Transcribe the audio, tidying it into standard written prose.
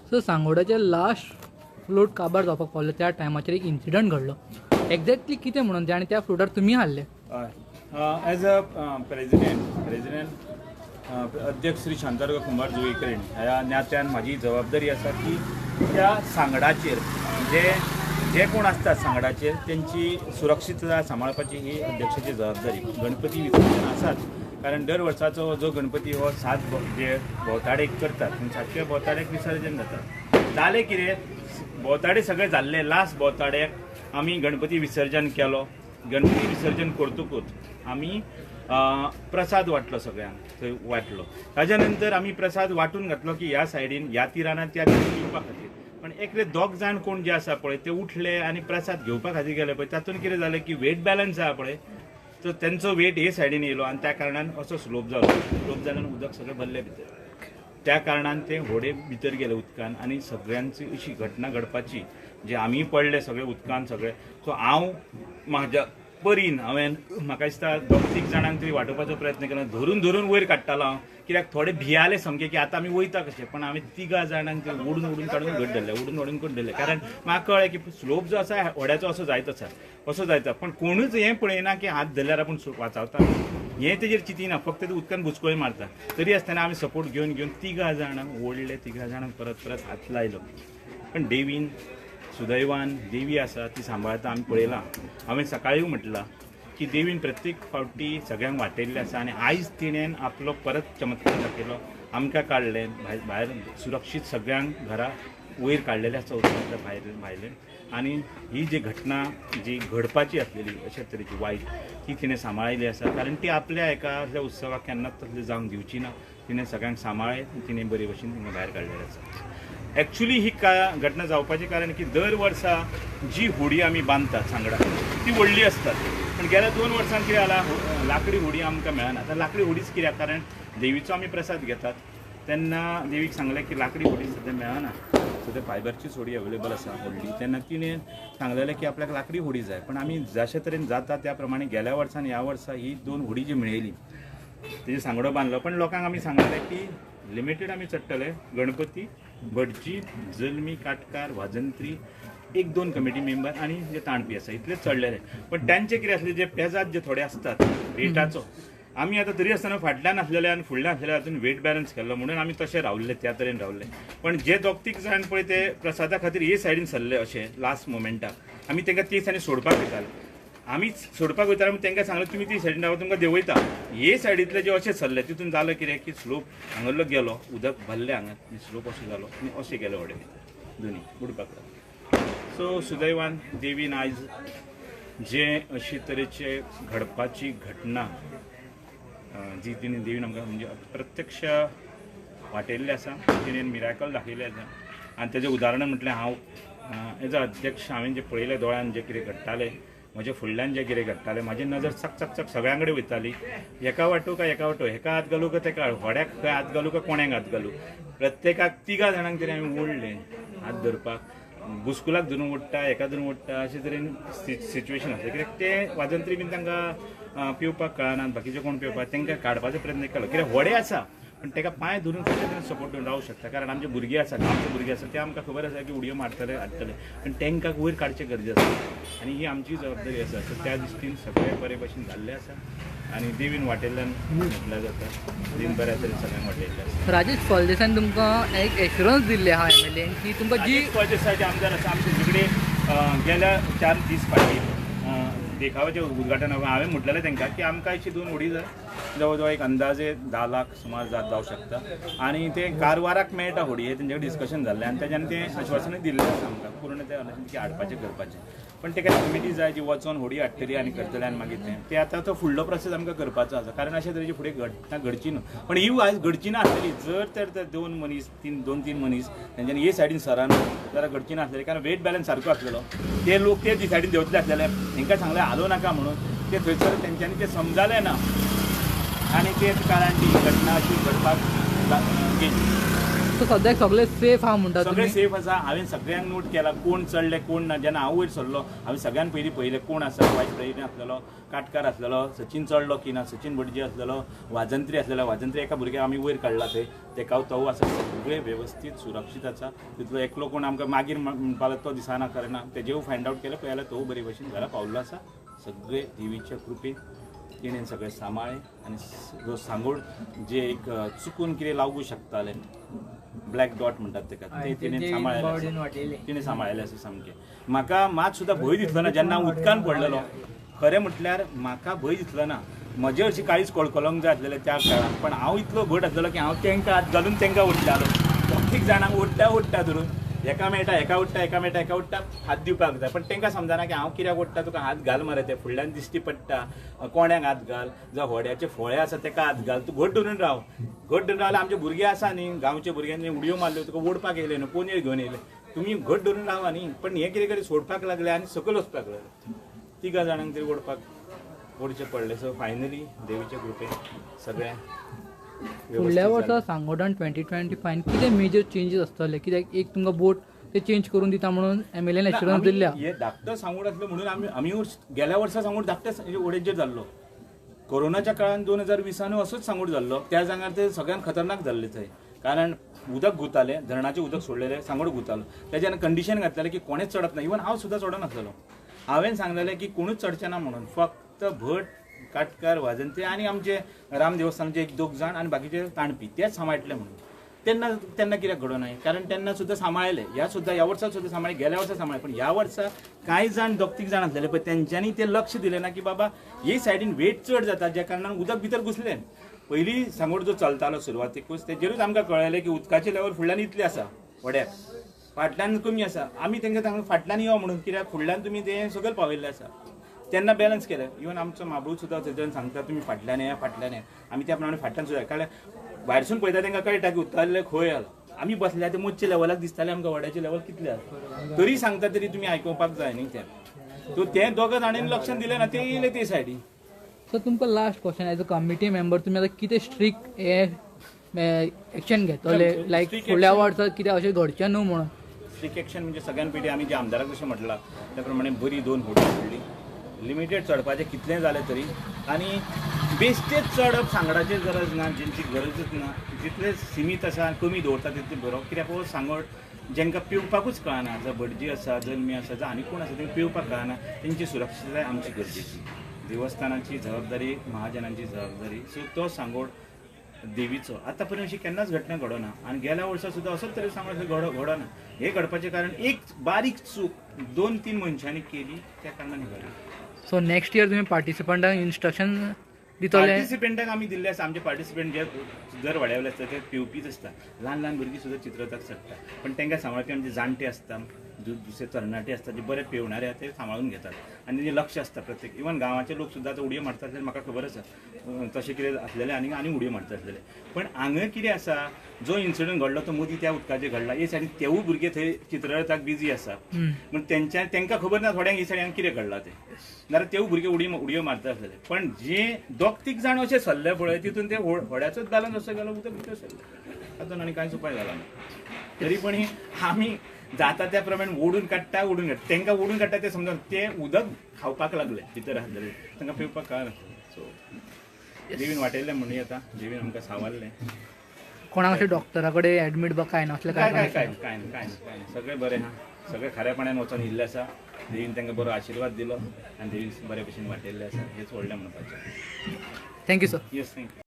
So सांगोड्याचे last float काबार जावपाक पावले त्या टायमाचेर एक इन्सिडंट घडलो. एक्झॅक्टली कितें म्हणून तें आनी त्या फ्लोटार तुमी हारले. एज अ प्रेसिडेंट अध्यक्ष श्री शांताराव कुमार जुईकरेन ह्या नात्यान म्हाजी जबाबदारी आसा की त्या सांगडाचेर जे कोण आसतात सांगडाचेर त्यांची सुरक्षितता सांबाळपाची ही अध्यक्षाची जबाबदारी. गणपती विसर्जन आसात कारण दर वर्साचो जो गणपती हो 7 जे भोवताडेक करतात 7 भोवताडेक विसर्जन जाता. जालें कितें भोवताडे सगळे जाल्ले लास्ट भोवताडेक आमी गणपती विसर्जन केलो. गणपती विसर्जन करतकूच आमी प्रसाद वाटलो सगळ्यांक थंय वाटलो. ताज्या नंतर आमी प्रसाद वाटून घातलो की ह्या सायडीन ह्या तिरानात त्या तिरान येवपा खातीर. पण एकले दोग जाण कोण जे आसा पळय ते उठले आनी प्रसाद घेवपा खातीर गेले पळय. तातूंत कितें जालें की वेट बॅलन्स आहा पळय तो तेंचो वेट हे सायडीन येयलो आनी त्या कारणान असो स्लोप जालो. स्लोप जाल्यान उदक सगळें भरलें भितर. त्या कारणान ते व्होडे भितर गेले उदकान आनी सगळ्यांची अशी घटना घडपाची जे आमी पडले सगळे उदकान सगळे. सो हांव म्हाज्या परीन हांवें म्हाका दिसता 2-3 जाणांक तरी वाटोवपाचो प्रयत्न केलो. धरून वयर काडटालो हांव कित्याक थोडे भियाले सामके की आतां आमी वयता कशें. पण हांवें 3 जाणांक ते ओडून काडून घट धरले ओडून धरले कारण म्हाका कळ्ळें की स्लोप जो आसा व्हड्याचो असो जायता. पण कोणूच हें पळयना की हात धरल्यार आपूण वाचवता हें तेजेर चिंतिना. फक्त ते उदकान बुचकोळी मारता. तरी आसतना आमी सपोर्ट घेवन 3 जाणांक ओडले. 3 जाणांक परत हात लायलो. पण देवीन सुदैवान देवी आसा ती सांबाळता आमी पळयलां. हांवें सकाळीं म्हटलां की देवीन प्रत्येक फावटी सगळ्यांक वाटयल्लें आसा आनी आयज तिणेन आपलो परत चमत्कार दाखयलो. आमकां काडलें भायर सुरक्षीत सगळ्यांक घरा वयर काडलेलें आसा उदकांतल्या भायलें. आनी ही जी घटना जी घडपाची आसलेली अशे तरेची वायट ती तिणें सांबाळिल्ली आसा. कारण ती आपल्या एका उत्सवाक केन्नाच तसलें जावंक दिवची ना. तिणें सगळ्यांक सांबाळ्ळें तिणें बरे भशेन तिणें भायर काडलेलें आसा. एक्चुली ही घटना जावपाचें कारण की दर वर्सा जी होडी आमी बांदतात सांगडा ती व्हडली असतात. पण गेल्या 2 वर्सांत कितें जालां लाकडी होडी आमकां मेळना. आतां लाकडी होडीच कित्याक कारण देवीचो आमी प्रसाद घेतात तेन्ना देवीक सांगलें की लाकडी होडी सद्या मेळना. सद्या फायबरचीच होडी अवेलेबल आसा व्हडली. तेन्ना तिणें सांगलेलें की आपल्याक लाकडी होडी जाय. पण आमी जशे तरेन जाता त्या प्रमाणे गेल्या वर्सान ह्या वर्सा ही 2 होडी जी मेळयली तेजे सांगडो बांदलो. पण लोकांक आमी सांगलेलें की लिमिटेड आमी चडटले. गणपती भटजी जल्मी काटकार वाजंत्री 1-2 कमिटी मेंबर आनी जे ताणपी आसा इतलेच चडलेले. पण तांचे कितें आसलें जे पेजाद जे थोडे आसतात वेटाचो आमी आतां तरी आसतना फाटल्यान आसलेले आनी फुडल्यान आसलेले हातून वेट बॅलन्स केल्लो म्हणून आमी तशे रावल्ले त्या तरेन रावल्ले. पण जे 2-3 जाण पळय ते प्रसादा खातीर हे सायडीन सरले अशे लास्ट मोमेंटाक आमी तांकां ती सायडीन सोडपाक वयताले. आमी सोडपाक वयताले आमी तांकां सांगलें तुमी ती सायडीन रावा तुमकां देंवयता. हे सायडींतले जे अशे सरले तितून जालें कितें की स्लोप हांगरलो गेलो उदक भरलें हांगा स्लोप असो जालो आनी अशे गेले व्हडे दोनी बुडपाक लागले. सो सुदैवान देवीन आयज जे अशे तरेचे घडपाची घटना जी तिणें देवीन आमकां म्हणजे प्रत्यक्ष वाटयल्ली आसा. तिणें मिराकल दाखयल्लें आसा आनी तेजें उदाहरण म्हटलें हांव एज अ अध्यक्ष हांवें जे पळयलें दोळ्यान जे कितें घडटालें म्हजे फुडल्यान जे कितें घडटालें म्हाजी नजर चक सगळ्यां कडेन वयताली. एका वाटो हेका हात घालूं काय तेका व्हड्याक खंय हात घालूं काय कोण्याक हात घालूं. प्रत्येकाक 3 जाणांक तरी हांवें ओडलें हात धरपाक. बुस्कुलाक धरून ओडटा एका धरून ओडटा अशे तरेन सिच्युएशन आसलें. कित्याक ते वाजंत्री बीन तांकां पिवपाक कळना बाकीचे कोण पिवपाक तांकां काडपाचो प्रयत्न केलो. कित्याक व्हडे आसा पण ताका पांय धरून कशे तरेन सपोर्ट करून रावूं शकता. कारण आमचे भुरगीं आसा गांवचे भुरगीं आसा ते आमकां खबर आसा की उडयो मारतले हाडटले पण तांकां वयर काडचें गरजेचें आसा आनी ही आमची जबाबदारी आसा. सो त्या दृश्टीन सगळें बरे भशेन जाल्लें आसा आनी देवीन वाटयल्ल्यान म्हटल्यार जाता. देवीन बऱ्या तरेन सगळ्यांक वाटयल्लें आसा. राजेश फळदेसायन तुमकां एक एश्युरन्स दिल्ले आहा MLA की तुमकां जी फळदेसायचे आमदार आसा आमचे झगडे गेल्या 4 दीस फाटीं देखाव्याचें उद्घाटन हांवें म्हटलेलें तांकां की आमकां अशी 2 होडी जाय जवळ जवळ एक अंदाजे 10 लाख सुमार जावं शकता आनी ते कारवाराक मेळटा होडी हे तेंचे डिस्कशन जाल्लें आनी तेज्यान ते आश्वासनूय दिल्लें आसा आमकां पूर्ण ते की हाडपाचें करपाचें. पण तेका कमिटी जाय जी वचोन होडी हाडटली आनी करतली आनी मागीर ते आतां तो फुडलो प्रोसेस आमकां करपाचो आसा. कारण अशे तरेची फुडें घटना घडची न्हू. पण ही आयज घडची ना आसतली जर तर 2 मनीस 2-3 मनीस तेंच्यांनी हे सायडीन सराना जाल्यार घडची ना आसतली. कारण वेट बॅलन्स सारको आसलेलो. ते लोक ते सायडीन देंवतले आसलेले तांकां सांगलें हालो नाका म्हणून ते थंयसर तेंच्यांनी ते समजालें ना आनी तेच कारण ती घटना अशी घडपाक गेली. सो सद्याक सगळे सेफ हा म्हणटा सगळे तुम्ही सेफ आसा. हांवें सगळ्यांक नोट केला कोण चडले कोण ना. जेन्ना हांव वयर सरलो हांवें सगळ्यान पयलीं पळयलें कोण आसा. वायस प्रेसिडेंट आसलेलो, काटकार आसलेलो, सचिन चडलो की ना, सचिन भटजी आसलेलो, वाजंत्री आसलेलो. वाजंत्री एका भुरग्याक आमी वयर काडला थंय, तेका तो आसा. सगळे वेवस्थीत सुरक्षीत आसा. तितलो एकलो कोण आमकां मागीर म्हणपाक तो दिसना खरें ना. तेजेव फायंड आवट केलें पळय जाल्यार तो बरे भशेन घरा पावल्लो आसा. सगळे देवीच्या कृपेन तिणें सगळें सांबाळ्ळें आनी जो सांगोड जे एक चुकून कितें लागू शकतालें ब्लॅक डॉट म्हणटात तेका ते तिणें सांबाळलें. तिणें सांबाळलें आसा सामकें. म्हाका मात सुद्दां भंय दिसलो ना जेन्ना हांव उदकान पडलेलो. खरें म्हटल्यार म्हाका भंय दिसलो ना. म्हजे हरशीं काळीच कळकळोंक जाय आसलेलें त्या काळान. पण हांव इतलो भट आसलेलो की हांव तांकां हात घालून तांकां ओडटालो. प्रत्येक जाणांक ओडटा धरून एका मेळटा एका ओडटा एका मेळटा एका ओडटा हात दिवपाक जाय. पण तांकां समजना की हांव कित्याक ओडटा तुका हात घाल मरे. ते फुडल्यान दिश्टी पडटा. कोण्याक हात घाल जावं व्हड्याचे फळे आसा ताका हात घाल. तूं घट धरून राव. घट धरून रावल्यार आमचे भुरगे आसा न्ही गांवचे भुरग्यांनी उडयो मारल्यो तुका ओडपाक येयले न्हू पोनयेर घेवन येयले. तुमी घट धरून रावा न्ही. पण हे कितें करी सोडपाक लागले आनी सकयल वचपाक लागले. तिगा जाणांक तरी ओडचें पडलें. सो फायनली देवीच्या कृपेन सगळें फुडल्या वर्सा सांगोडान 2025 कितें मेजर चेंजीस आसतले कित्याक एक तुमकां बोट ते चेंज करून दिता म्हणून MLA एश्युरन्स दिल्या. हे धाकटो सांगोड आसलो म्हणून आमी गेल्या वर्सा सांगोड धाकट्या ओडेचेर जाल्लो. कोरोनाच्या काळान 2020 असोच सांगोड जाल्लो. त्या जाग्यार ते सगळ्यांत खतरनाक जाल्ले थंय. कारण उदक गुतालें धरणाचें उदक सोडलेलें सांगोड गुतालो. तेज्यान कंडिशन घातलेलें की कोणेच चडप ना. इवन हांव सुद्दां चडनासलो. हांवें सांगलेलें की कोणूच चडचें ना म्हणून. फक्त भट काटकार वाजंत्री आनी आमचे राम देवस्थानाचे 1-2 जाण आनी बाकीचे ताणपी तेच सांबाळटले म्हणून. तेन्ना कित्याक घडोवं ना. कारण तेन्ना सुद्दां सांबाळलें. ह्या वर्सा सुद्दां सांबाळलें. गेल्या वर्सा सांबाळलें. पण ह्या वर्सा कांय जाण दोग-तीग जाण आसलेले पळय तेंच्यांनी ते लक्ष दिलें ना की बाबा हे सायडीन वेट चड जाता ज्या कारणान उदक भितर घुसलें. पयलीं सांगोड जो चलतालो सुरवातेकूच तेजेरूच आमकां कळयलें की उदकाचें लेवल फुडल्यान इतलें आसा व्हड्याक फाटल्यान कमी आसा. आमी तांकां सांगलें फाटल्यान यो म्हणून कित्याक फुडल्यान तुमी तें सकयल पावयल्लें आसा. तेन्ना बॅलन्स केलें. इवन आमचो माबूळ सुद्दां थंयच्यान सांगता तुमी फाटल्यान येया फाटल्यान येया. आमी त्या प्रमाणे फाटल्यान सुद्दां कारण भायरसून पळयता तांकां कळटा की उदकाचें खंय आलो. आमी बसल्या ते मोच्चे लेवलाक दिसतालें आमकां व्हड्याचें लेवल कितलें आसा. तरी सांगता तरी तुमी आयकुपाक जाय न्ही तें. सो ते दोगां जाणांनी लक्ष दिलें ना ते येयले ते सायडीन. सो तुमकां last question as a committee member तुमी आतां कितें स्ट्रिक्ट एक्शन घेतले लायक फुडल्या वर्सा कितें अशें घडचें न्हू म्हणून. स्ट्रिक्ट एक्शन म्हणजे सगळ्यान पयलीं आमी जे आमदाराक जशें म्हटलां त्या प्रमाणे बरी 2 होडी सोडली. लिमिटेड चडपाचें कितलें जालें तरी आनी बेश्टेच चडप सांगडाचेर गरज ना जेंची गरजूच ना. जितले सीमीत आसा कमी दवरता तितलें बरो. कित्याक हो सांगड जेंकां पिवपाकूच कळना जावं भटजी आसा जल्मी आसा जावं आनी कोण आसा तेंकां पिवपाक कळना तेंची सुरक्षीतताय आमची गरजेची. देवस्थानाची जबाबदारी महाजनांची जबाबदारी. सो तो सांगोड देवीचो आतां पर्यंत अशी केन्नाच घटना घडोना. आनी गेल्या वर्सा सुद्दां असोच तरेन सांगोड घडोना. हे घडपाचें कारण एक बारीक चूक 2-3 मनशांनी केली त्या कारणान हें घडलें. सो नेक्स्ट इयर तुमी पार्टिसिपंटांक इंस्ट्रक्शन दितले. पार्टिसिपेंटाक आमी दिल्ले आसा. आमचे पार्टिसिपेंट जे जर वाड्यावले आसता ते पिवपीच आसता. ल्हान भुरगीं सुद्दां चित्ररथाक चडटा. पण तांकां सांबाळपी आमचे जाणटे आसता दुसरे तरणाटे आसता जे बरे पेवणारे ते सांबाळून घेतात आनी तेजें लक्ष आसता प्रत्येक. इवन गांवाचे लोक सुद्दां आतां उडयो मारतात जाल्यार म्हाका खबर आसा तशें कितें आसलेलें आनी उडयो मारता आसलेले. पण हांगा कितें आसा जो इन्सिडंट घडलो तो मदीं त्या उदकाचेर घडला. हे सायडीन तेवूय भुरगे थंय चित्ररथाक बिजी आसा. म्हण तांकां खबर ना थोड्यांक हे सायडीन कितें घडलां तें. नाल्यार तेवूय भुरगे उडयो मारता आसलेले. पण जे 2-3 जाण अशें सरले पळय तितून ते व्हड्याचोच दालन असो गेलो उदक भितर सरलें. तातूंत आनी कांयच उपाय जाला ना. तरी पण आमी जाता त्या प्रमाणे ओडून काडटा तांकां ओडून काडटा ते समजा ते उदक खावपाक लागले भितर आसलेले तांकां पिवपाक कळना. सो देवीन वाटयल्लें म्हणून आतां देवीन आमकां सांबाळलें. कोणाक अशें डॉक्टरा कडेन एडमीट बा काय ना असलें काय सगळें बरें आहा. सगळें खऱ्यापणान वचून येयल्ले आसा. देवीन तांकां बरो आशिर्वाद दिलो आनी देवीन बरे भशेन वाटयल्लें आसा हेच व्हडलें म्हणपाचें. Thank you sir. Yes thank you.